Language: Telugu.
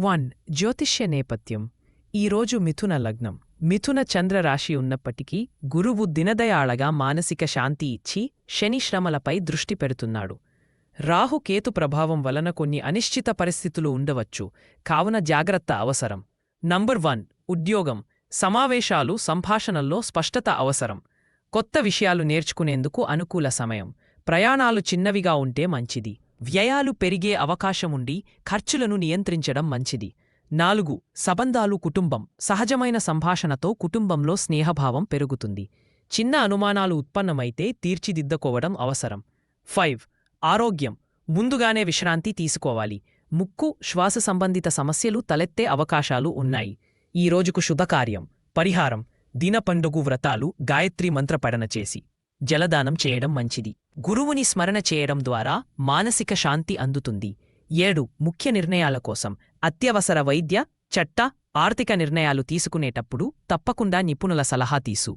1. జ్యోతిష్య నేపథ్యం. ఈరోజు మిథున లగ్నం. మిథున చంద్రరాశి ఉన్నప్పటికీ గురువు దినదయాళగా మానసిక శాంతి ఇచ్చి శని శ్రమలపై దృష్టి పెడుతున్నాడు. రాహుకేతు ప్రభావం వలన కొన్ని అనిశ్చిత పరిస్థితులు ఉండవచ్చు, కావున జాగ్రత్త అవసరం. నంబర్ 1. ఉద్యోగం. సమావేశాలు, సంభాషణల్లో స్పష్టత అవసరం. కొత్త విషయాలు నేర్చుకునేందుకు అనుకూల సమయం. ప్రయాణాలు చిన్నవిగా ఉంటే మంచిది. వ్యయాలు పెరిగే అవకాశముండి ఖర్చులను నియంత్రించడం మంచిది. 4. సంబంధాలు, కుటుంబం. సహజమైన సంభాషణతో కుటుంబంలో స్నేహభావం పెరుగుతుంది. చిన్న అనుమానాలు ఉత్పన్నమైతే తీర్చిదిద్దుకోవడం అవసరం. 5. ఆరోగ్యం. ముందుగానే విశ్రాంతి తీసుకోవాలి. ముక్కు, శ్వాస సంబంధిత సమస్యలు తలెత్తే అవకాశాలు ఉన్నాయి. ఈ రోజుకు శుభకార్యం, పరిహారం, దినపండుగు వ్రతాలు, గాయత్రీ మంత్రపఠన చేసి జలదానం చేయడం మంచిది. గురువుని స్మరణ చేయడం ద్వారా మానసిక శాంతి అందుతుంది. 7. ముఖ్య నిర్ణయాల కోసం. అత్యవసర వైద్య, చట్ట, ఆర్థిక నిర్ణయాలు తీసుకునేటప్పుడు తప్పకుండా నిపుణుల సలహా తీసు.